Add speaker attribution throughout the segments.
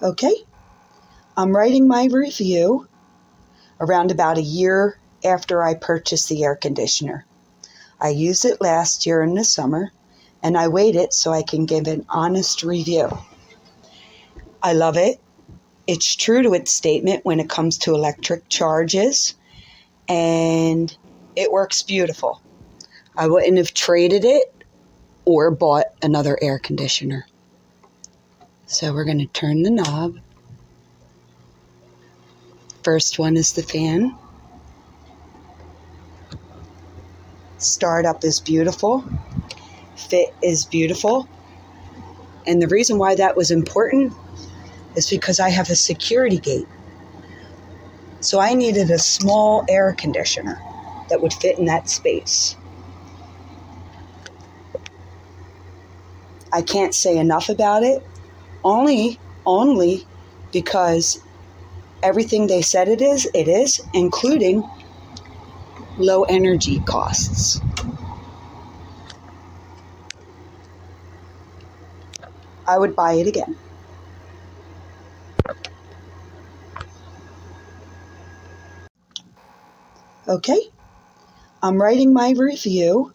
Speaker 1: Okay, I'm writing my review around about a year after I purchased the air conditioner. I used it last year in the summer, and I waited so I can give an honest review. I love it. It's true to its statement when it comes to electric charges, and it works beautiful. I wouldn't have traded it or bought another air conditioner. So we're going to turn the knob. First one is the fan. Startup is beautiful. Fit is beautiful. And the reason why that was important is because I have a security gate. So I needed a small air conditioner that would fit in that space. I can't say enough about it, only because everything they said it is, including low energy costs. I would buy it again. Okay, I'm writing my review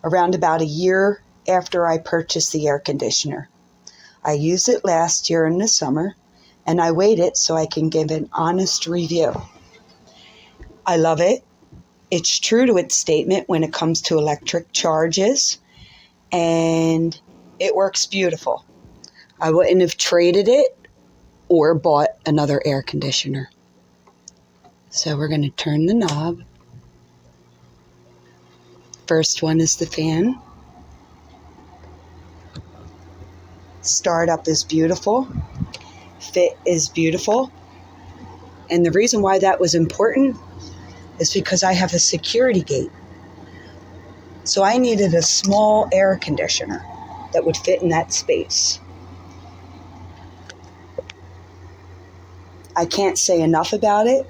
Speaker 1: around about a year after I purchased the air conditioner. I used it last year in the summer, and I waited so I can give an honest review. I love it. It's true to its statement when it comes to electric charges, and it works beautiful. I wouldn't have traded it or bought another air conditioner. So we're going to turn the knob. First one is the fan. Startup is beautiful. Fit is beautiful. And the reason why that was important is because I have a security gate. So I needed a small air conditioner that would fit in that space. I can't say enough about it,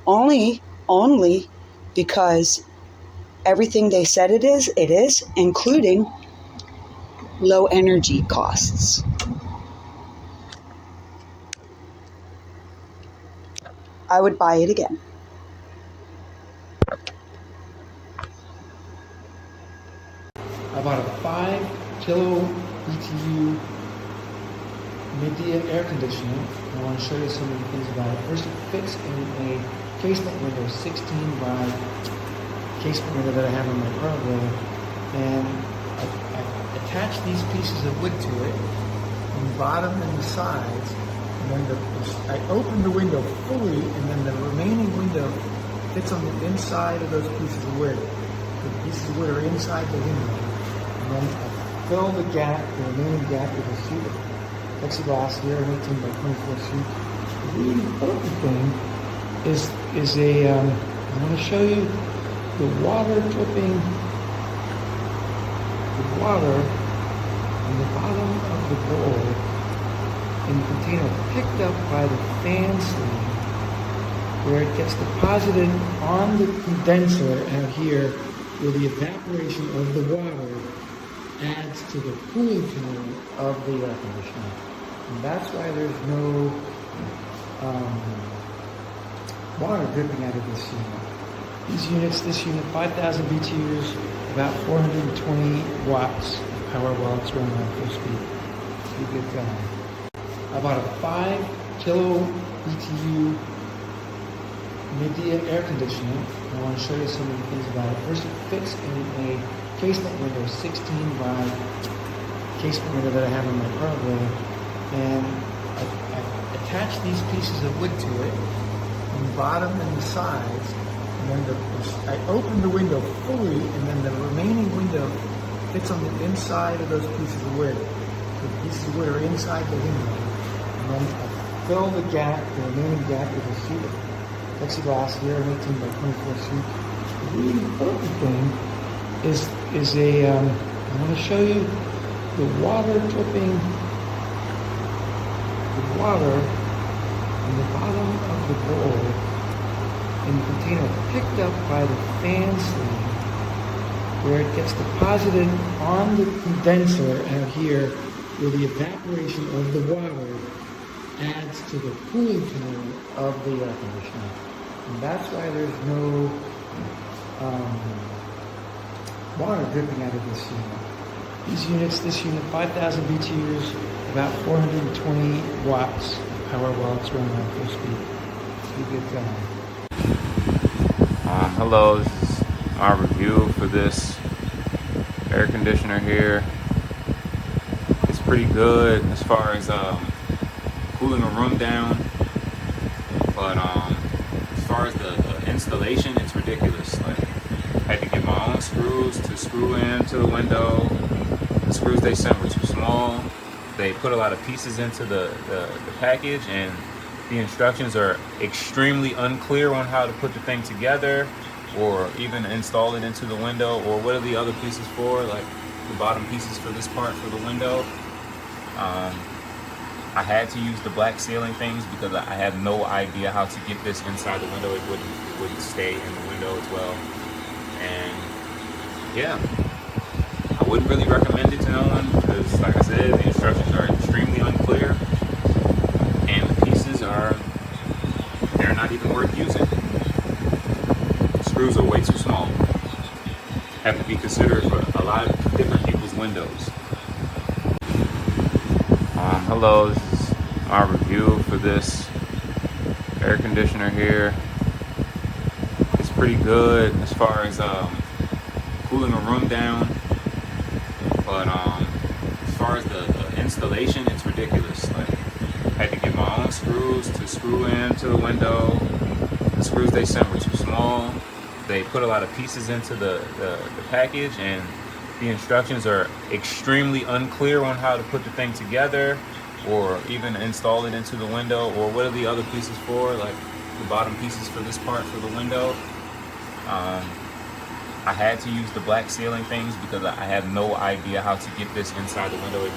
Speaker 1: only because everything they said it is, including low energy costs. I would buy it again.
Speaker 2: I bought a 5 kilo BTU Midea air conditioner. I want to show you some of the things about it. First, it fits in a casement window, 16 by casement window that I have in my driveway, and I attach these pieces of wood to it, on the bottom and the sides, and then I open the window fully, and then the remaining window fits on the inside of those pieces of wood. The pieces of wood are inside the window, and then I fill the gap, the remaining gap, with a sheet of plexiglass here, an 18 by 24 sheet. The really important thing is I want to show you the water dripping, the water on the bottom of the bowl in the container picked up by the fan sleeve, where it gets deposited on the condenser out here, where the evaporation of the water adds to the cooling tone of the air conditioner. And that's why there's no water dripping out of this unit. These units, this unit, 5,000 BTUs, about 420 watts of power while it's running at full speed. It's a good time. I bought a 5 kilo BTU Midea air conditioner. I want to show you some of the things about it. First, it fits in a casement window, 16 by casement window that I have in my driveway, and I attach these pieces of wood to it, on the bottom and the sides, and then I open the window fully, and then the remaining window fits on the inside of those pieces of wood. The pieces of wood are inside the window, and then I fill the gap, the remaining gap, with a sheet of plexiglass here, an 18 by 24 sheet. The really important thing is I want to show you the water dripping, the water on the bottom of the bowl in the container picked up by the fan sleeve, where it gets deposited on the condenser out here, where the evaporation of the water adds to the cooling tone of the air conditioner. And that's why there's no water dripping out of this unit. These units, this unit, 5,000 BTUs, about 420 watts of power while it's running at full speed. You get
Speaker 3: Hello, this is my review for this air conditioner here. It's pretty good as far as cooling a room down, but as far as the installation, it's ridiculous. Like, I had to get my own screws to screw into the window. The screws they sent were too small. They put a lot of pieces into the package, and the instructions are extremely unclear on how to put the thing together or even install it into the window, or what are the other pieces for, like the bottom pieces for this part for the window. I had to use the black sealing things because I had no idea how to get this inside the window. It wouldn't stay in the window as well. And yeah, I wouldn't really recommend it to no one because, like I said, the instructions are extremely unclear, and the pieces they're not even worth using. The screws are way too small. Have to be considered for a lot of different people's windows. Hello, this is my review for this air conditioner here. It's pretty good as far as cooling a room down, but as far as the installation, it's ridiculous. Like, I had to get my own screws to screw into the window. The screws they sent were too small. They put a lot of pieces into the package, and the instructions are extremely unclear on how to put the thing together or even install it into the window, or what are the other pieces for, like the bottom pieces for this part for the window. I had to use the black sealing things because I had no idea how to get this inside the window. It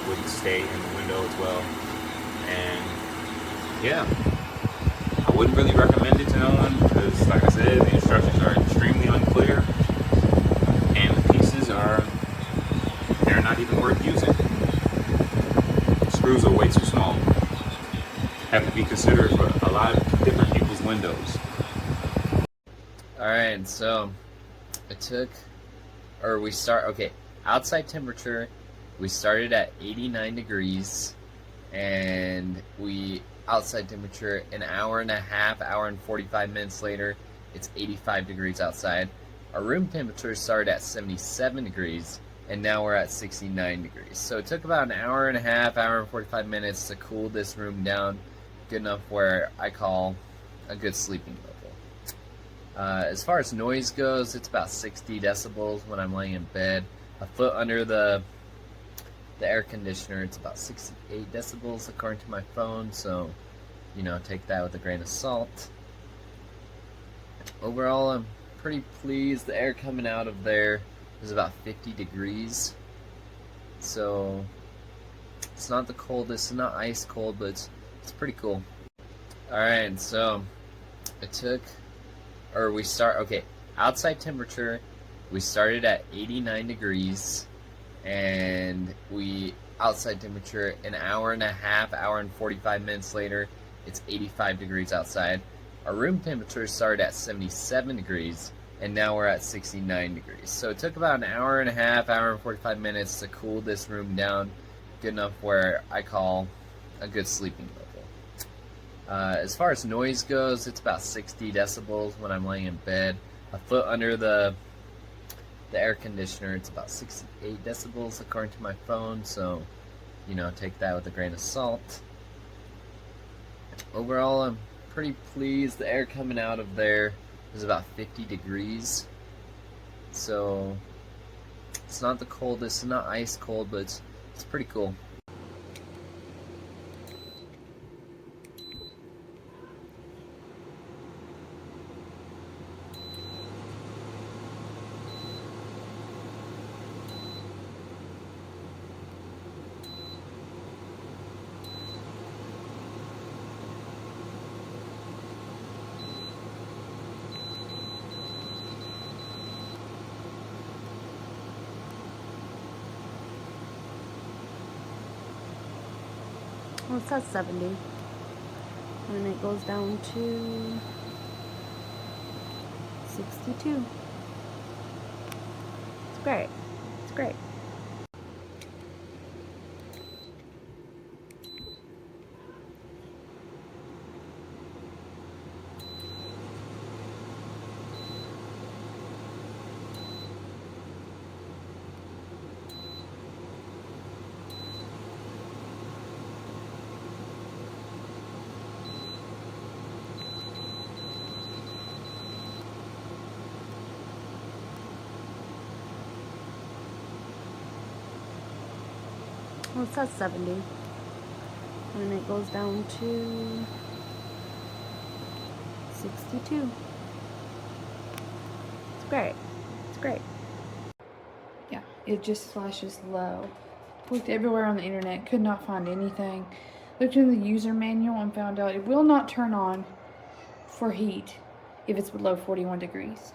Speaker 3: wouldn't stay in the window as well. And yeah, I wouldn't really recommend it to no one because, like I said, the instructions are extremely unclear, and the pieces they're not even worth using. The screws are way too small. Have to be considered for a lot of different people's windows.
Speaker 4: Alright, so outside temperature, we started at 89 degrees, and outside temperature, an hour and 45 minutes later, it's 85 degrees outside. Our room temperature started at 77 degrees, and now we're at 69 degrees. So it took about an hour and 45 minutes to cool this room down, good enough where I call a good sleeping level. As far as noise goes, it's about 60 decibels when I'm laying in bed. A foot under the air conditioner, it's about 68 decibels according to my phone, so, take that with a grain of salt. Overall, I'm pretty pleased. The air coming out of there is about 50 degrees, so it's not the coldest, it's not ice cold, but it's pretty cool. Alright, so outside temperature, we started at 89 degrees, and outside temperature, an hour and 45 minutes later, it's 85 degrees outside. Our room temperature started at 77 degrees, and now we're at 69 degrees. So it took about an hour and 45 minutes to cool this room down, good enough where I call a good sleeping level. As far as noise goes, it's about 60 decibels when I'm laying in bed. A foot under the air conditioner, it's about 68 decibels according to my phone, so, take that with a grain of salt. Overall, I'm pretty pleased. The air coming out of there is about 50 degrees, so it's not the coldest, it's not ice cold, but it's pretty cool.
Speaker 5: Well, it says 70. And it goes down to 62. It's great. It's great. Well, it says 70. And it goes down to 62. It's great. It's great. Yeah, it just flashes low. Looked everywhere on the internet, could not find anything. Looked in the user manual and found out it will not turn on for heat if it's below 41 degrees.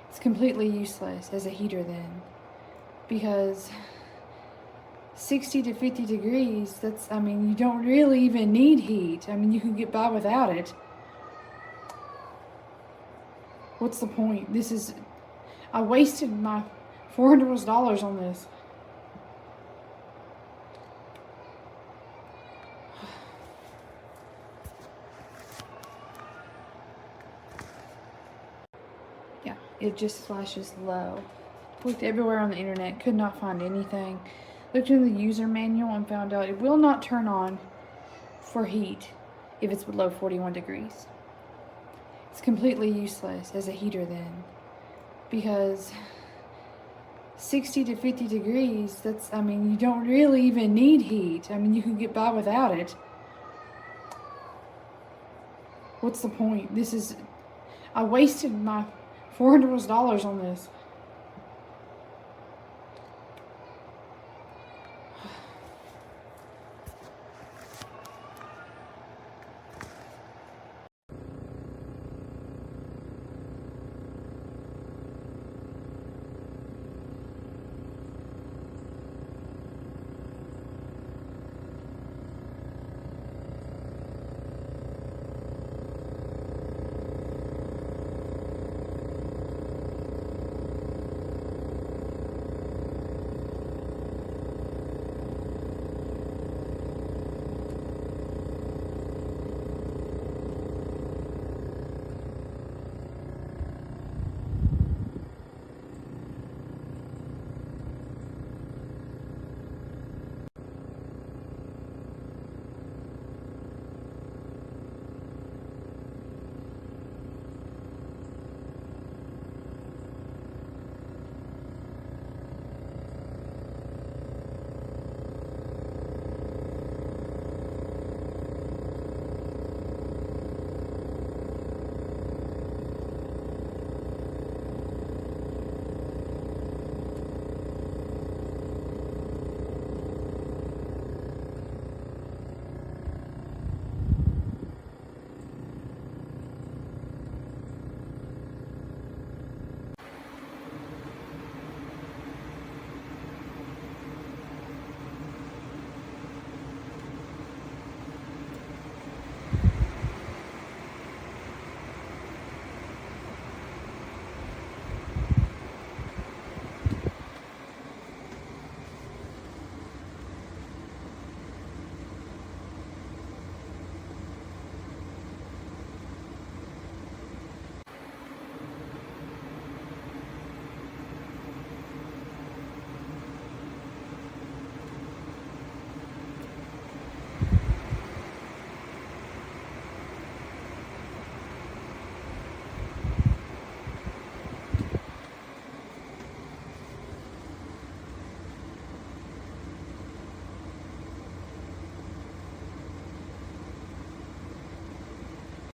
Speaker 5: It's completely useless as a heater then, because 60 to 50 degrees, that's, I mean, you don't really even need heat. I mean, you can get by without it. What's the point? I wasted my $400 on this. Yeah, it just flashes low. Looked everywhere on the internet, could not find anything. Looked in the user manual and found out it will not turn on for heat if it's below 41 degrees. It's completely useless as a heater then, because 60 to 50 degrees, that's, I mean, you don't really even need heat. I mean, you can get by without it. What's the point? I wasted my $400 on this.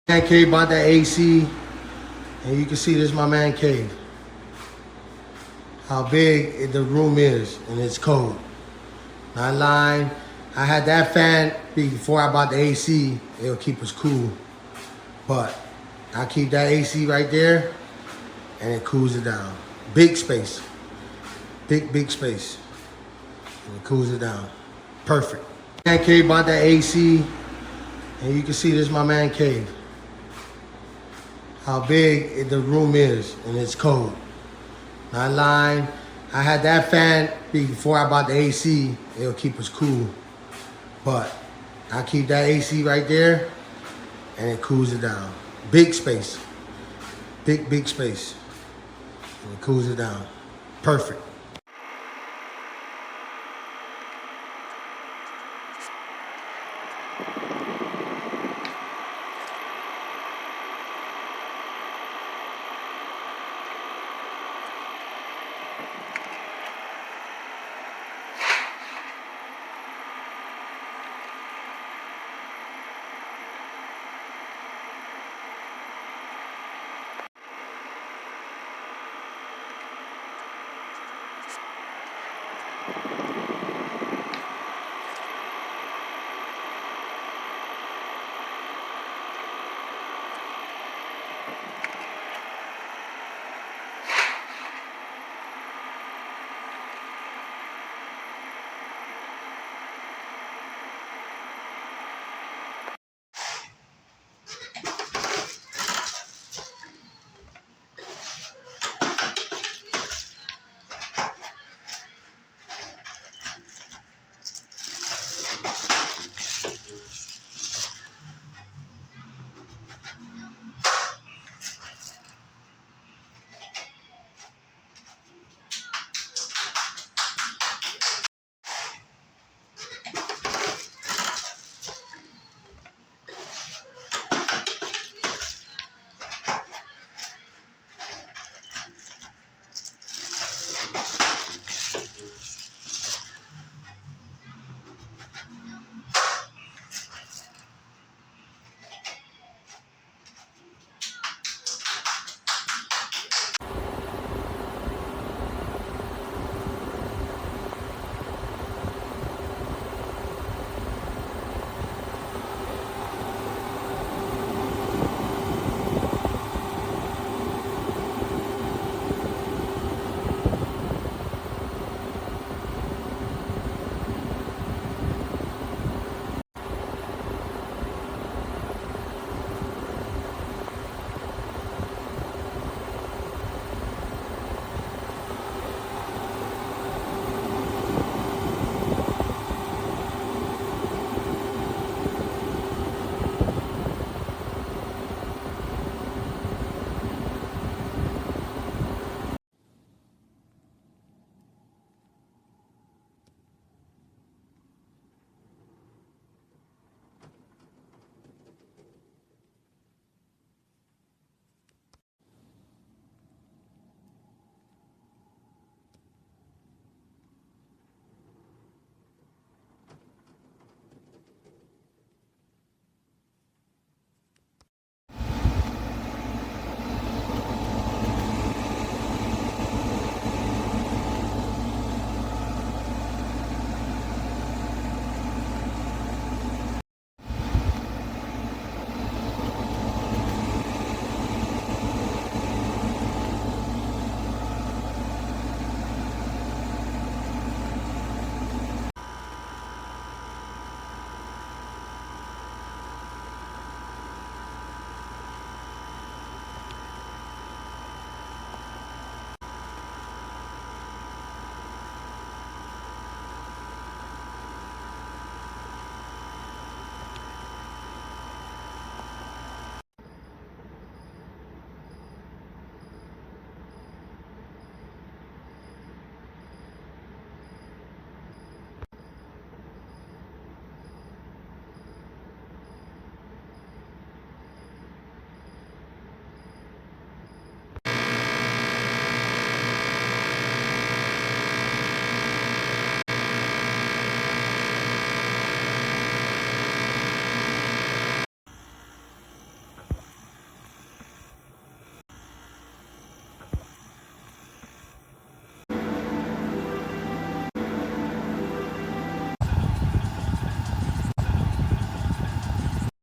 Speaker 6: Man cave bought that AC, and you can see this is my man cave. How big the room is, and it's cold. Not lying. I had that fan before I bought the AC. It'll keep us cool. But I keep that AC right there, and it cools it down. Big space. Big space. And it cools it down. Perfect. Man cave, bought that AC, and you can see this is my man cave. How big the room is, and it's cold. Not lying. I had that fan before I bought the AC. It'll keep us cool. But I keep that AC right there, and it cools it down. Big space. Big space. And it cools it down. Perfect.